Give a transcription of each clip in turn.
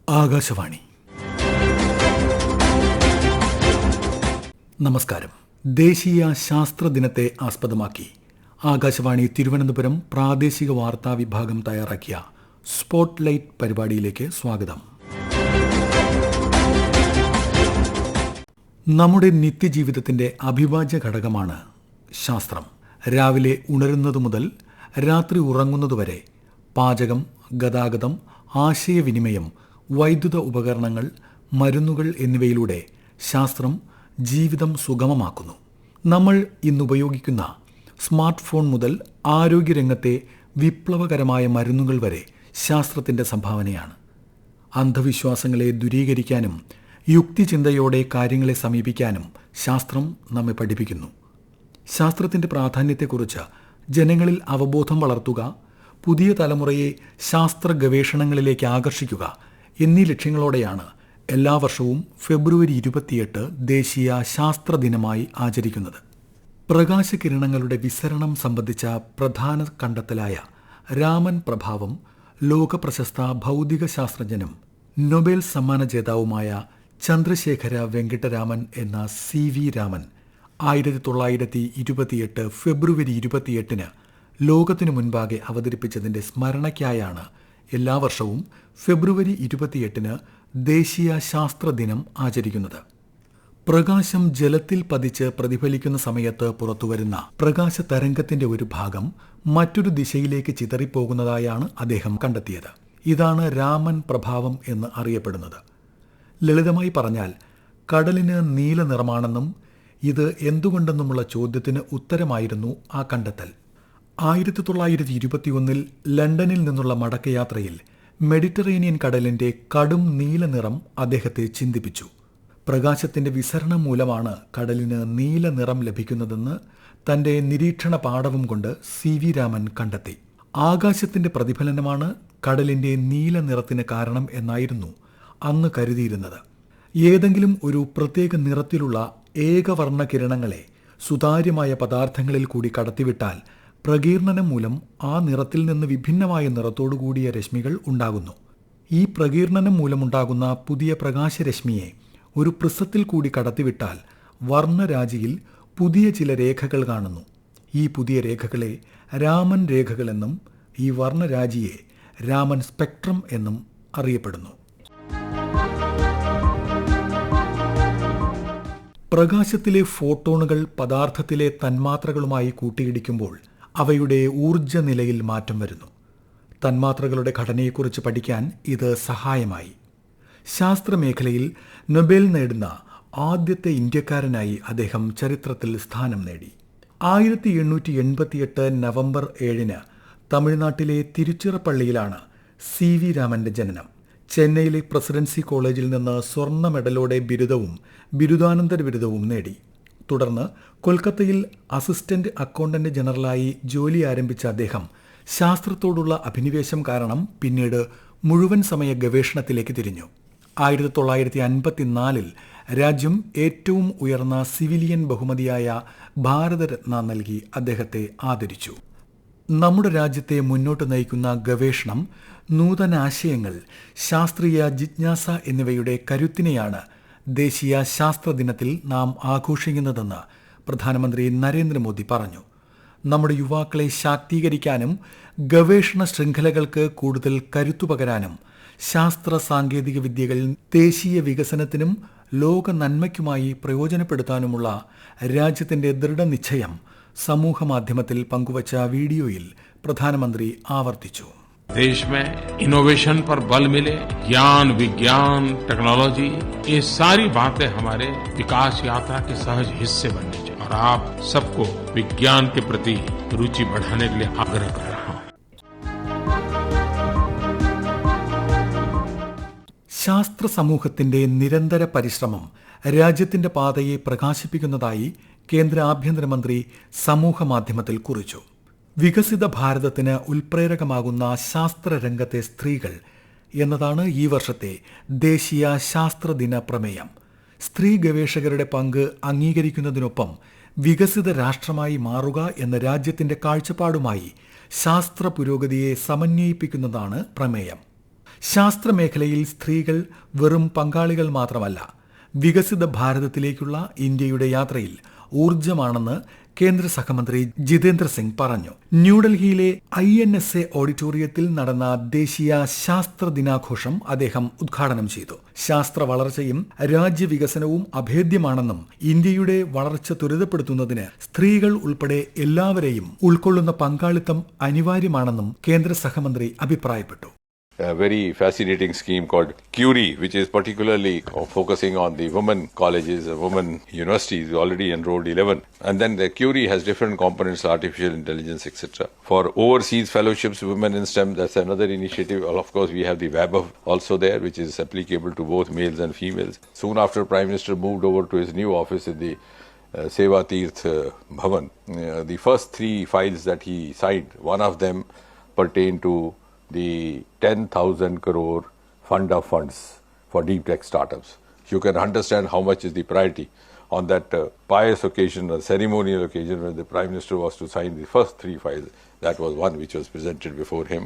ആകാശവാണി. നമസ്കാരം. ദേശീയ ശാസ്ത്ര ദിനത്തെ ആസ്പദമാക്കി ആകാശവാണി തിരുവനന്തപുരം പ്രാദേശിക വാർത്താ വിഭാഗം തയ്യാറാക്കിയ സ്പോട്ട്ലൈറ്റ് പരിപാടിയിലേക്ക് സ്വാഗതം. നമ്മുടെ നിത്യജീവിതത്തിന്റെ അവിഭാജ്യ ഘടകമാണ് ശാസ്ത്രം. രാവിലെ ഉണരുന്നതു മുതൽ രാത്രി ഉറങ്ങുന്നതുവരെ പാചകം, ഗതാഗതം, ആശയവിനിമയം, വൈദ്യുത ഉപകരണങ്ങൾ, മരുന്നുകൾ എന്നിവയിലൂടെ ശാസ്ത്രം ജീവിതം സുഗമമാക്കുന്നു. നമ്മൾ ഇന്നുപയോഗിക്കുന്ന സ്മാർട്ട് ഫോൺ മുതൽ ആരോഗ്യരംഗത്തെ വിപ്ലവകരമായ മരുന്നുകൾ വരെ ശാസ്ത്രത്തിൻ്റെ സംഭാവനയാണ്. അന്ധവിശ്വാസങ്ങളെ ദൂരീകരിക്കാനും യുക്തിചിന്തയോടെ കാര്യങ്ങളെ സമീപിക്കാനും ശാസ്ത്രം നമ്മെ പഠിപ്പിക്കുന്നു. ശാസ്ത്രത്തിൻ്റെ പ്രാധാന്യത്തെക്കുറിച്ച് ജനങ്ങളിൽ അവബോധം വളർത്തുക, പുതിയ തലമുറയെ ശാസ്ത്ര ഗവേഷണങ്ങളിലേക്ക് ആകർഷിക്കുക എന്നീ ലക്ഷ്യങ്ങളോടെയാണ് എല്ലാ വർഷവും ഫെബ്രുവരി 28 ദേശീയ ശാസ്ത്ര ദിനമായി ആചരിക്കുന്നത്. പ്രകാശകിരണങ്ങളുടെ വിസരണം സംബന്ധിച്ച പ്രധാന കണ്ടെത്തലായ രാമൻ പ്രഭാവം ലോകപ്രശസ്ത ഭൗതിക ശാസ്ത്രജ്ഞനും നൊബേൽ സമ്മാന ജേതാവുമായ ചന്ദ്രശേഖര വെങ്കിട്ടരാമൻ എന്ന CV രാമൻ 1928 ഫെബ്രുവരി 28 ലോകത്തിനു മുൻപാകെ അവതരിപ്പിച്ചതിൻ്റെ സ്മരണയ്ക്കായാണ് എല്ലാ വർഷവും ഫെബ്രുവരി 28 ദേശീയ ശാസ്ത്ര ദിനം ആചരിക്കുന്നത്. പ്രകാശം ജലത്തിൽ പതിച്ച് പ്രതിഫലിക്കുന്ന സമയത്ത് പുറത്തുവരുന്ന പ്രകാശ തരംഗത്തിന്റെ ഒരു ഭാഗം മറ്റൊരു ദിശയിലേക്ക് ചിതറിപ്പോകുന്നതായാണ് അദ്ദേഹം കണ്ടെത്തിയത്. ഇതാണ് രാമൻ പ്രഭാവം എന്ന് അറിയപ്പെടുന്നത്. ലളിതമായി പറഞ്ഞാൽ, കടലിന് നീല നിറമാണെന്നും ഇത് എന്തുകൊണ്ടെന്നുമുള്ള ചോദ്യത്തിന് ഉത്തരമായിരുന്നു ആ കണ്ടെത്തൽ. 1921 ലണ്ടനിൽ നിന്നുള്ള മടക്കയാത്രയിൽ മെഡിറ്ററേനിയൻ കടലിന്റെ കടും നീല നിറം അദ്ദേഹത്തെ ചിന്തിപ്പിച്ചു. പ്രകാശത്തിന്റെ വിസരണം മൂലമാണ് കടലിന് നീല നിറം ലഭിക്കുന്നതെന്ന് തന്റെ നിരീക്ഷണ പാടവം കൊണ്ട് CV രാമൻ കണ്ടെത്തി. ആകാശത്തിന്റെ പ്രതിഫലനമാണ് കടലിന്റെ നീല നിറത്തിന് കാരണം എന്നായിരുന്നു അന്ന് കരുതിയിരുന്നത്. ഏതെങ്കിലും ഒരു പ്രത്യേക നിറത്തിലുള്ള ഏകവർണ്ണ കിരണങ്ങളെ സുതാര്യമായ പദാർത്ഥങ്ങളിൽ കൂടി കടത്തിവിട്ടാൽ പ്രകീർണനം മൂലം ആ നിറത്തിൽ നിന്ന് വിഭിന്നമായ നിറത്തോടുകൂടിയ രശ്മികൾ ഉണ്ടാകുന്നു. ഈ പ്രകീർണനം മൂലമുണ്ടാകുന്ന പുതിയ പ്രകാശരശ്മിയെ ഒരു പ്രിസത്തിൽ കൂടി കടത്തിവിട്ടാൽ വർണ്ണരാജിയിൽ പുതിയ ചില രേഖകൾ കാണുന്നു. ഈ പുതിയ രേഖകളെ രാമൻ രേഖകളെന്നും ഈ വർണ്ണരാജിയെ രാമൻ സ്പെക്ട്രം എന്നും അറിയപ്പെടുന്നു. പ്രകാശത്തിലെ ഫോട്ടോണുകൾ പദാർത്ഥത്തിലെ തന്മാത്രകളുമായി കൂട്ടിയിടിക്കുമ്പോൾ അവയുടെ ഊർജ്ജ നിലയിൽ മാറ്റം വരുന്നു. തന്മാത്രകളുടെ ഘടനയെക്കുറിച്ച് പഠിക്കാൻ ഇത് സഹായമായി. ശാസ്ത്രമേഖലയിൽ നൊബേൽ നേടുന്ന ആദ്യത്തെ ഇന്ത്യക്കാരനായി അദ്ദേഹം ചരിത്രത്തിൽ സ്ഥാനം നേടി. 1888 നവംബർ 7 തമിഴ്നാട്ടിലെ തിരുച്ചിറപ്പള്ളിയിലാണ് CV രാമന്റെ ജനനം. ചെന്നൈയിലെ പ്രസിഡൻസി കോളേജിൽ നിന്ന് സ്വർണ്ണ മെഡലോടെ ബിരുദവും ബിരുദാനന്തര ബിരുദവും നേടി. തുടർന്ന് കൊൽക്കത്തയിൽ അസിസ്റ്റന്റ് അക്കൗണ്ടന്റ് ജനറലായി ജോലി ആരംഭിച്ച അദ്ദേഹം ശാസ്ത്രത്തോടുള്ള അഭിനിവേശം കാരണം പിന്നീട് മുഴുവൻ സമയ ഗവേഷണത്തിലേക്ക് തിരിഞ്ഞു. 1954 രാജ്യം ഏറ്റവും ഉയർന്ന സിവിലിയൻ ബഹുമതിയായ ഭാരതരത്ന നൽകി അദ്ദേഹത്തെ ആദരിച്ചു. നമ്മുടെ രാജ്യത്തെ മുന്നോട്ട് നയിക്കുന്ന ഗവേഷണം, നൂതനാശയങ്ങൾ, ശാസ്ത്രീയ ജിജ്ഞാസ എന്നിവയുടെ കരുത്തിനെയാണ് ദേശീയ ശാസ്ത്ര ദിനത്തിൽ നാം ആഘോഷിക്കുന്നതെന്ന് പ്രധാനമന്ത്രി നരേന്ദ്രമോദി പറഞ്ഞു. നമ്മുടെ യുവാക്കളെ ശാക്തീകരിക്കാനും ഗവേഷണ ശൃംഖലകൾക്ക് കൂടുതൽ കരുത്തുപകരാനും ശാസ്ത്ര സാങ്കേതിക വിദ്യകൾ ദേശീയ വികസനത്തിനും ലോക നന്മയ്ക്കുമായി പ്രയോജനപ്പെടുത്താനുമുള്ള രാജ്യത്തിന്റെ ദൃഢനിശ്ചയം സമൂഹമാധ്യമത്തിൽ പങ്കുവച്ച വീഡിയോയിൽ പ്രധാനമന്ത്രി ആവർത്തിച്ചു. देश में इनोवेशन पर बल मिले, ज्ञान, विज्ञान, टेक्नोलॉजी, ये सारी बातें हमारे विकास यात्रा के सहज हिस्से बननी चाहिए और आप सबको विज्ञान के प्रति रुचि बढ़ाने के लिए आग्रह कर रहा हूं. ശാസ്ത്ര സമൂഹത്തിന്റെ നിരന്തര പരിശ്രമം രാജ്യത്തിന്റെ പാതയെ പ്രകാശിപ്പിക്കുന്നതായി കേന്ദ്ര ആഭ്യന്തരമന്ത്രി സമൂഹമാധ്യമത്തിൽ കുറിച്ചു. വികസിത ഭാരതത്തിന് ഉൽപ്രേരകമാകുന്ന ശാസ്ത്രരംഗത്തെ സ്ത്രീകൾ എന്നതാണ് ഈ വർഷത്തെ ദേശീയ ശാസ്ത്രദിന പ്രമേയം. സ്ത്രീ ഗവേഷകരുടെ പങ്ക് അംഗീകരിക്കുന്നതിനൊപ്പം വികസിത രാഷ്ട്രമായി മാറുക എന്ന രാജ്യത്തിന്റെ കാഴ്ചപ്പാടുമായി ശാസ്ത്ര പുരോഗതിയെ സമന്വയിപ്പിക്കുന്നതാണ് പ്രമേയം. ശാസ്ത്രമേഖലയിൽ സ്ത്രീകൾ വെറും പങ്കാളികൾ മാത്രമല്ല, വികസിത ഭാരതത്തിലേക്കുള്ള ഇന്ത്യയുടെ യാത്രയിൽ ഊർജ്ജമാണെന്ന് കേന്ദ്ര സഹമന്ത്രി ജിതേന്ദ്ര സിംഗ് പറഞ്ഞു. ന്യൂഡൽഹിയിലെ INSA ഓഡിറ്റോറിയത്തിൽ നടന്ന ദേശീയ ശാസ്ത്ര ദിനാഘോഷം അദ്ദേഹം ഉദ്ഘാടനം ചെയ്തു. ശാസ്ത്ര വളർച്ചയും രാജ്യവികസനവും അഭേദ്യമാണെന്നും ഇന്ത്യയുടെ വളർച്ച ത്വരിതപ്പെടുത്തുന്നതിന് സ്ത്രീകൾ ഉൾപ്പെടെ എല്ലാവരെയും ഉൾക്കൊള്ളുന്ന പങ്കാളിത്തം അനിവാര്യമാണെന്നും കേന്ദ്ര സഹമന്ത്രി അഭിപ്രായപ്പെട്ടു. A very fascinating scheme called Curie, which is particularly focusing on the women colleges, women universities. We already enrolled 11. And then the Curie has different components, artificial intelligence, etc. For overseas fellowships, women in STEM, that's another initiative. Of course, we have the Web also there, which is applicable to both males and females. Soon after, Prime Minister moved over to his new office in the Seva Tirth Bhavan. The first 3 files that he signed, one of them pertained to the 10,000 crore fund of funds for deep tech startups. You can understand how much is the priority on that pious occasion, a ceremonial occasion when the Prime Minister was to sign the first 3 files. That was one which was presented before him.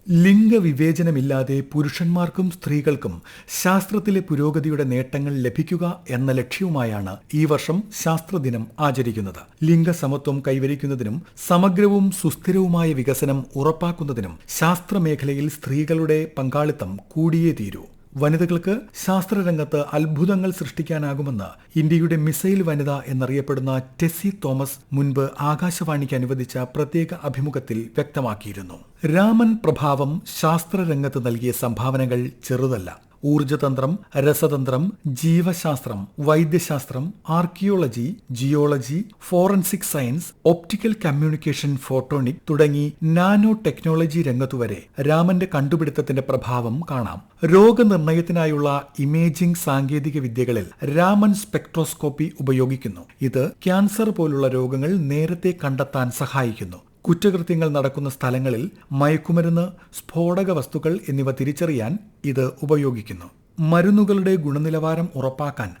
ലിംഗവിവേചനമില്ലാതെ പുരുഷന്മാർക്കും സ്ത്രീകൾക്കും ശാസ്ത്രത്തിലെ പുരോഗതിയുടെ നേട്ടങ്ങൾ ലഭിക്കുക എന്ന ലക്ഷ്യവുമായാണ് ഈ വർഷം ശാസ്ത്രദിനം ആചരിക്കുന്നത്. ലിംഗസമത്വം കൈവരിക്കുന്നതിനും സമഗ്രവും സുസ്ഥിരവുമായ വികസനം ഉറപ്പാക്കുന്നതിനും ശാസ്ത്രമേഖലയിൽ സ്ത്രീകളുടെ പങ്കാളിത്തം കൂടിയേ തീരൂ. വനിതകൾക്ക് ശാസ്ത്രരംഗത്ത് അത്ഭുതങ്ങൾ സൃഷ്ടിക്കാനാകുമെന്ന് ഇന്ത്യയുടെ മിസൈൽ വനിത എന്നറിയപ്പെടുന്ന ടെസ്സി തോമസ് മുൻപ് ആകാശവാണിക്ക് അനുവദിച്ച പ്രത്യേക അഭിമുഖത്തിൽ വ്യക്തമാക്കിയിരുന്നു. രാമൻ പ്രഭാവം ശാസ്ത്രരംഗത്ത് നൽകിയ സംഭാവനകൾ ചെറുതല്ല. ഊർജതന്ത്രം, രസതന്ത്രം, ജീവശാസ്ത്രം, വൈദ്യശാസ്ത്രം, archaeology, geology, forensic science, optical communication, photonic തുടങ്ങി നാനോ ടെക്നോളജി രംഗത്തുവരെ രാമന്റെ കണ്ടുപിടുത്തത്തിന്റെ പ്രഭാവം കാണാം. രോഗനിർണയത്തിനായുള്ള ഇമേജിംഗ് സാങ്കേതിക വിദ്യകളിൽ രാമൻ സ്പെക്ട്രോസ്കോപ്പി ഉപയോഗിക്കുന്നു. ഇത് ക്യാൻസർ പോലുള്ള രോഗങ്ങൾ നേരത്തെ കണ്ടെത്താൻ സഹായിക്കുന്നു. കുറ്റകൃത്യങ്ങൾ നടക്കുന്ന സ്ഥലങ്ങളിൽ മയക്കുമരുന്ന്, സ്ഫോടക വസ്തുക്കൾ എന്നിവ തിരിച്ചറിയാൻ ഇത് ഉപയോഗിക്കുന്നു. മരുന്നുകളുടെ ഗുണനിലവാരം ഉറപ്പാക്കാൻ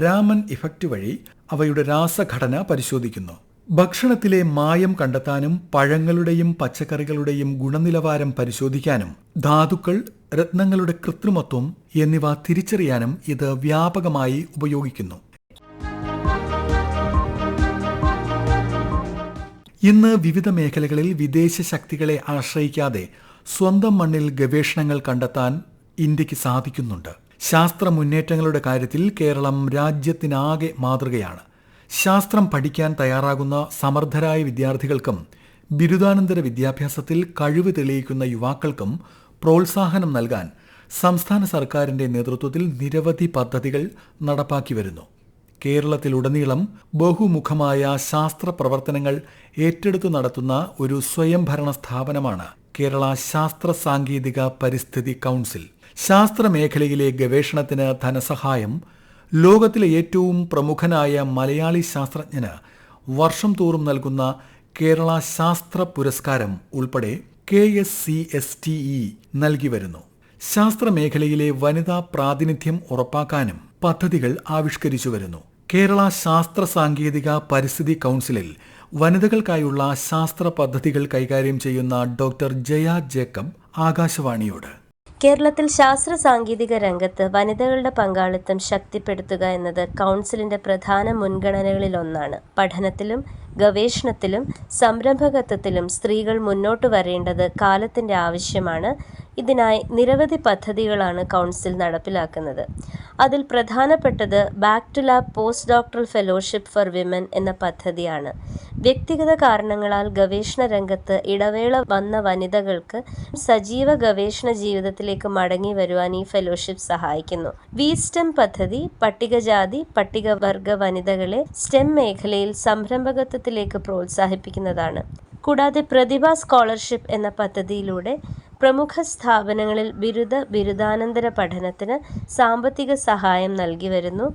രാമൻ ഇഫക്റ്റ് വഴി അവയുടെ രാസഘടന പരിശോധിക്കുന്നു. ഭക്ഷണത്തിലെ മായം കണ്ടെത്താനും പഴങ്ങളുടെയും പച്ചക്കറികളുടെയും ഗുണനിലവാരം പരിശോധിക്കാനും ധാതുക്കൾ, രത്നങ്ങളുടെ കൃത്രിമത്വം എന്നിവ തിരിച്ചറിയാനും ഇത് വ്യാപകമായി ഉപയോഗിക്കുന്നു. ഇന്ന് വിവിധ മേഖലകളിൽ വിദേശ ശക്തികളെ ആശ്രയിക്കാതെ സ്വന്തം മണ്ണിൽ ഗവേഷണങ്ങൾ കണ്ടെത്താൻ ഇന്ത്യക്ക് സാധിക്കുന്നുണ്ട്. ശാസ്ത്ര മുന്നേറ്റങ്ങളുടെ കാര്യത്തിൽ കേരളം രാജ്യത്തിനാകെ മാതൃകയാണ്. ശാസ്ത്രം പഠിക്കാൻ തയ്യാറാകുന്ന സമർത്ഥരായ വിദ്യാർത്ഥികൾക്കും ബിരുദാനന്തര വിദ്യാഭ്യാസത്തിൽ കഴിവ് തെളിയിക്കുന്ന യുവാക്കൾക്കും പ്രോത്സാഹനം നൽകാൻ സംസ്ഥാന സർക്കാരിന്റെ നേതൃത്വത്തിൽ നിരവധി പദ്ധതികൾ നടപ്പാക്കി വരുന്നു. കേരളത്തിലുടനീളം ബഹുമുഖമായ ശാസ്ത്ര പ്രവർത്തനങ്ങൾ ഏറ്റെടുത്തു നടത്തുന്ന ഒരു സ്വയംഭരണ സ്ഥാപനമാണ് കേരള ശാസ്ത്ര സാങ്കേതിക പരിസ്ഥിതി കൗൺസിൽ. ശാസ്ത്രമേഖലയിലെ ഗവേഷണത്തിന് ധനസഹായം ലോകത്തിലെ ഏറ്റവും പ്രമുഖനായ മലയാളി ശാസ്ത്രജ്ഞന് വർഷം തോറും നൽകുന്ന കേരള ശാസ്ത്ര പുരസ്കാരം ഉൾപ്പെടെ KSCSTE നൽകി വരുന്നു. ശാസ്ത്രമേഖലയിലെ വനിതാ പ്രാതിനിധ്യം ഉറപ്പാക്കാനും പദ്ധതികൾ ആവിഷ്കരിച്ചു വരുന്നു. കേരള ശാസ്ത്ര സാങ്കേതിക പരിസ്ഥിതി കൗൺസിലിൽ വനിതകൾക്കായുള്ള ശാസ്ത്ര പദ്ധതികൾ കൈകാര്യം ചെയ്യുന്ന ഡോക്ടർ ജയ ജേക്കബ് ആകാശവാണിയോട്, കേരളത്തിൽ ശാസ്ത്ര സാങ്കേതിക രംഗത്ത് വനിതകളുടെ പങ്കാളിത്തം ശക്തിപ്പെടുത്തുക എന്നത് കൗൺസിലിന്റെ പ്രധാന മുൻഗണനകളിലൊന്നാണ്. പഠനത്തിലും ഗവേഷണത്തിലും സംരംഭകത്വത്തിലും സ്ത്രീകൾ മുന്നോട്ട് വരേണ്ടത് കാലത്തിന്റെ ആവശ്യമാണ്. ഇതിനായി നിരവധി പദ്ധതികളാണ് കൗൺസിൽ നടപ്പിലാക്കുന്നത്. അതിൽ പ്രധാനപ്പെട്ടത് back to lab post doctoral fellowship for women എന്ന പദ്ധതിയാണ്. വ്യക്തിഗത കാരണങ്ങളാൽ ഗവേഷണ രംഗത്ത് ഇടവേള വന്ന വനിതകൾക്ക് സജീവ ഗവേഷണ ജീവിതത്തിലേക്ക് മടങ്ങി വരുവാൻ ഈ ഫെലോഷിപ്പ് സഹായിക്കുന്നു. VSTEM പദ്ധതി പട്ടികജാതി പട്ടികവർഗ വനിതകളെ STEM മേഖലയിൽ സംരംഭകത്വത്തിലേക്ക് പ്രോത്സാഹിപ്പിക്കുന്നതാണ്. കൂടാതെ പ്രതിഭ സ്കോളർഷിപ്പ് എന്ന പദ്ധതിയിലൂടെ പ്രമുഖ സ്ഥാപനങ്ങളിൽ ബിരുദാനന്തര പഠനത്തിന് സാമ്പത്തിക സഹായം നൽകി വരുന്നു.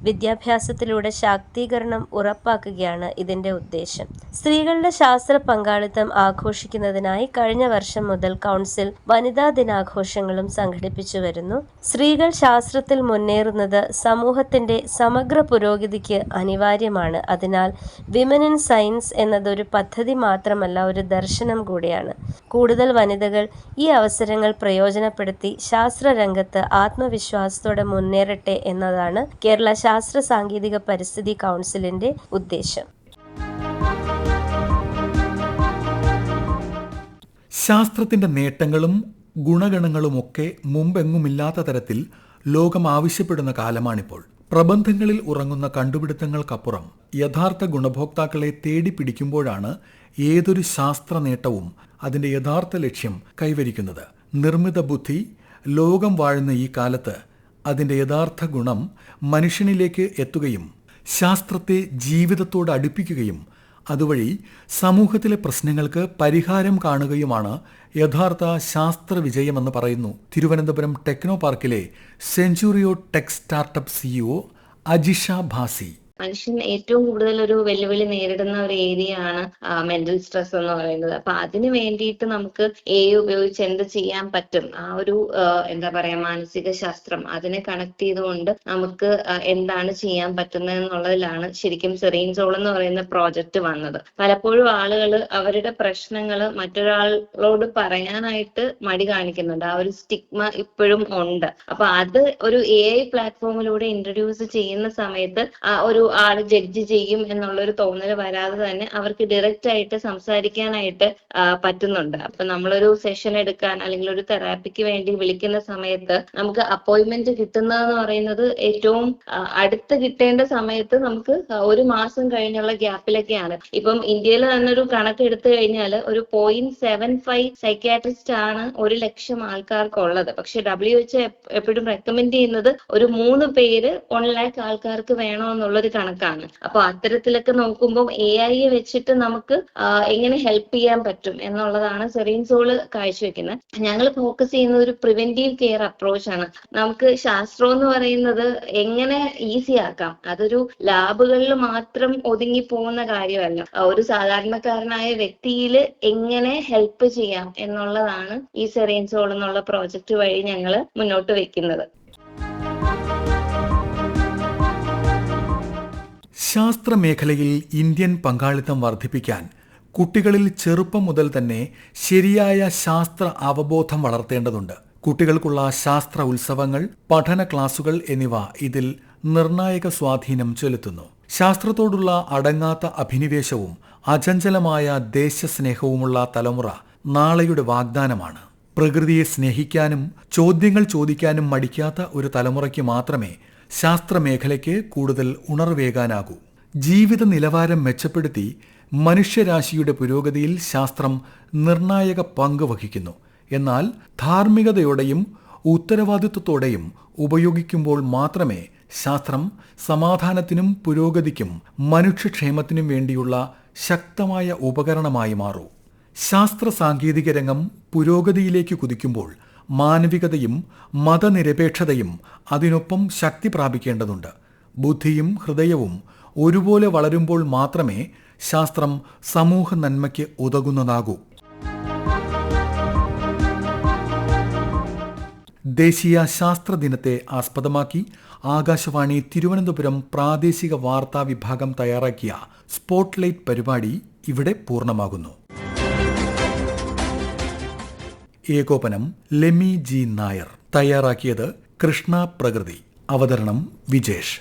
വിദ്യാഭ്യാസത്തിലൂടെ ശാക്തീകരണം ഉറപ്പാക്കുകയാണ് ഇതിന്റെ ഉദ്ദേശം. സ്ത്രീകളുടെ ശാസ്ത്ര പങ്കാളിത്തം ആഘോഷിക്കുന്നതിനായി കഴിഞ്ഞ വർഷം മുതൽ കൗൺസിൽ വനിതാ ദിനാഘോഷങ്ങളും സംഘടിപ്പിച്ചു വരുന്നു. സ്ത്രീകൾ ശാസ്ത്രത്തിൽ മുന്നേറുന്നത് സമൂഹത്തിന്റെ സമഗ്ര പുരോഗതിക്ക് അനിവാര്യമാണ്. അതിനാൽ വിമൻ ഇൻ സയൻസ് എന്നതൊരു പദ്ധതി മാത്രമല്ല, ഒരു ദർശനം കൂടിയാണ്. കൂടുതൽ വനിതകൾ ഈ അവസരങ്ങൾ പ്രയോജനപ്പെടുത്തി ശാസ്ത്രരംഗത്ത് ആത്മവിശ്വാസത്തോടെ മുന്നേറട്ടെ എന്നതാണ് കേരള ശാസ്ത്ര സാങ്കേതിക പരിസ്ഥിതി കൗൺസിലിന്റെ ഉദ്ദേശം. ശാസ്ത്രത്തിന്റെ നേട്ടങ്ങളും ഗുണഗണങ്ങളുമൊക്കെ മുമ്പെങ്ങുമില്ലാത്ത തരത്തിൽ ലോകം ആവശ്യപ്പെടുന്ന കാലമാണിപ്പോൾ. പ്രബന്ധങ്ങളിൽ ഉറങ്ങുന്ന കണ്ടുപിടുത്തങ്ങൾക്കപ്പുറം യഥാർത്ഥ ഗുണഭോക്താക്കളെ തേടി പിടിക്കുമ്പോഴാണ് ഏതൊരു ശാസ്ത്ര നേട്ടവും അതിന്റെ യഥാർത്ഥ ലക്ഷ്യം കൈവരിക്കുന്നത്. നിർമ്മിത ബുദ്ധി ലോകം വാഴുന്ന ഈ കാലത്ത് അതിന്റെ യഥാർത്ഥ ഗുണം മനുഷ്യനിലേക്ക് എത്തുകയും ശാസ്ത്രത്തെ ജീവിതത്തോട് അടുപ്പിക്കുകയും അതുവഴി സമൂഹത്തിലെ പ്രശ്നങ്ങൾക്ക് പരിഹാരം കാണുകയുമാണ് യഥാർത്ഥ ശാസ്ത്ര വിജയമെന്ന് പറയുന്നു തിരുവനന്തപുരം ടെക്നോ പാർക്കിലെ Centurio tech startup CEO Ajisha Bhasi. മനുഷ്യൻ ഏറ്റവും കൂടുതൽ ഒരു വെല്ലുവിളി നേരിടുന്ന ഒരു ഏരിയ ആണ് മെന്റൽ സ്ട്രെസ് എന്ന് പറയുന്നത്. അപ്പൊ അതിന് വേണ്ടിയിട്ട് നമുക്ക് AI ഉപയോഗിച്ച് എന്ത് ചെയ്യാൻ പറ്റും, ആ ഒരു എന്താ പറയാ മാനസിക ശാസ്ത്രം അതിനെ കണക്ട് ചെയ്തുകൊണ്ട് നമുക്ക് എന്താണ് ചെയ്യാൻ പറ്റുന്നത് എന്നുള്ളതിലാണ് ശരിക്കും സെറീൻ സോൾ എന്ന് പറയുന്ന പ്രോജക്റ്റ് വന്നത്. പലപ്പോഴും ആളുകൾ അവരുടെ പ്രശ്നങ്ങൾ മറ്റൊരാളോട് പറയാനായിട്ട് മടി കാണിക്കുന്നുണ്ട്. ആ ഒരു സ്റ്റിഗ്മ ഇപ്പോഴും ഉണ്ട്. അപ്പൊ അത് ഒരു AI പ്ലാറ്റ്ഫോമിലൂടെ ഇൻട്രൊഡ്യൂസ് ചെയ്യുന്ന സമയത്ത് ഒരു ആള് ജഡ്ജ് ചെയ്യും എന്നുള്ളൊരു തോന്നൽ വരാതെ തന്നെ അവർക്ക് ഡയറക്റ്റ് ആയിട്ട് സംസാരിക്കാനായിട്ട് പറ്റുന്നുണ്ട്. അപ്പൊ നമ്മളൊരു സെഷൻ എടുക്കാൻ അല്ലെങ്കിൽ ഒരു തെറാപ്പിക്ക് വേണ്ടി വിളിക്കുന്ന സമയത്ത് നമുക്ക് അപ്പോയിന്റ്മെന്റ് കിട്ടുന്നതെന്ന് പറയുന്നത് ഏറ്റവും അടുത്ത് കിട്ടേണ്ട സമയത്ത് നമുക്ക് 1 മാസം കഴിഞ്ഞുള്ള ഗ്യാപ്പിലൊക്കെയാണ്. ഇപ്പം ഇന്ത്യയിൽ തന്നെ ഒരു കണക്ക് എടുത്തു കഴിഞ്ഞാൽ ഒരു 0.75 സൈക്യാട്രിസ്റ്റ് ആണ് 100,000 ആൾക്കാർക്കുള്ളത്. പക്ഷെ WHO എപ്പോഴും റെക്കമെൻഡ് ചെയ്യുന്നത് ഒരു 3 പേര് 1 lakh ആൾക്കാർക്ക് വേണമെന്നുള്ളൊരു കണക്കാണ്. അപ്പൊ അത്തരത്തിലൊക്കെ നോക്കുമ്പോൾ AI വെച്ചിട്ട് നമുക്ക് എങ്ങനെ ഹെൽപ്പ് ചെയ്യാൻ പറ്റും എന്നുള്ളതാണ് സെറീൻ സോൾ കാഴ്ചവെക്കുന്നത്. ഞങ്ങൾ ഫോക്കസ് ചെയ്യുന്നത് ഒരു പ്രിവെന്റീവ് കെയർ അപ്രോച്ച് ആണ്. നമുക്ക് ശാസ്ത്രം എന്ന് പറയുന്നത് എങ്ങനെ ഈസി ആക്കാം, അതൊരു ലാബുകളിൽ മാത്രം ഒതുങ്ങി പോകുന്ന കാര്യമല്ല. ഒരു സാധാരണക്കാരനായ വ്യക്തിയിൽ എങ്ങനെ ഹെൽപ്പ് ചെയ്യാം എന്നുള്ളതാണ് ഈ സെറീൻ സോൾ എന്നുള്ള പ്രോജക്റ്റ് വഴി ഞങ്ങൾ മുന്നോട്ട് വെക്കുന്നത്. ശാസ്ത്രമേഖലയിൽ ഇന്ത്യൻ പങ്കാളിത്തം വർദ്ധിപ്പിക്കാൻ കുട്ടികളിൽ ചെറുപ്പം മുതൽ തന്നെ ശരിയായ ശാസ്ത്ര അവബോധം വളർത്തേണ്ടതുണ്ട്. കുട്ടികൾക്കുള്ള ശാസ്ത്ര ഉത്സവങ്ങൾ, പഠന ക്ലാസുകൾ എന്നിവ ഇതിൽ നിർണായക സ്വാധീനം ചെലുത്തുന്നു. ശാസ്ത്രത്തോടുള്ള അടങ്ങാത്ത അഭിനിവേശവും അചഞ്ചലമായ ദേശസ്നേഹവുമുള്ള തലമുറ നാളെയുടെ വാഗ്ദാനമാണ്. പ്രകൃതിയെ സ്നേഹിക്കാനും ചോദ്യങ്ങൾ ചോദിക്കാനും മടിക്കാത്ത ഒരു തലമുറയ്ക്ക് മാത്രമേ ശാസ്ത്രമേഖലയ്ക്ക് കൂടുതൽ ഉണർവേകാനാകൂ. ജീവിത നിലവാരം മെച്ചപ്പെടുത്തി മനുഷ്യരാശിയുടെ പുരോഗതിയിൽ ശാസ്ത്രം നിർണായക പങ്ക് വഹിക്കുന്നു. എന്നാൽ ധാർമ്മികതയോടെയും ഉത്തരവാദിത്വത്തോടെയും ഉപയോഗിക്കുമ്പോൾ മാത്രമേ ശാസ്ത്രം സമാധാനത്തിനും പുരോഗതിക്കും മനുഷ്യക്ഷേമത്തിനും വേണ്ടിയുള്ള ശക്തമായ ഉപകരണമായി മാറൂ. ശാസ്ത്ര സാങ്കേതിക രംഗം പുരോഗതിയിലേക്ക് കുതിക്കുമ്പോൾ മാനവികതയും മതനിരപേക്ഷതയും അതിനൊപ്പം ശക്തി പ്രാപിക്കേണ്ടതുണ്ട്. ബുദ്ധിയും ഹൃദയവും ഒരുപോലെ വളരുമ്പോൾ മാത്രമേ ശാസ്ത്രം സമൂഹ നന്മയ്ക്ക് ഉതകുന്നതാകൂ. ദേശീയ ശാസ്ത്ര ദിനത്തെ ആസ്പദമാക്കി ആകാശവാണി തിരുവനന്തപുരം പ്രാദേശിക വാർത്താ വിഭാഗം തയ്യാറാക്കിയ സ്പോട്ട്ലൈറ്റ് പരിപാടി ഇവിടെ പൂർണ്ണമാകുന്നു. ഏകോപനം ലെമി ജി നായർ. തയ്യാറാക്കിയത് കൃഷ്ണ പ്രകൃതി. അവതരണം വിജേഷ്.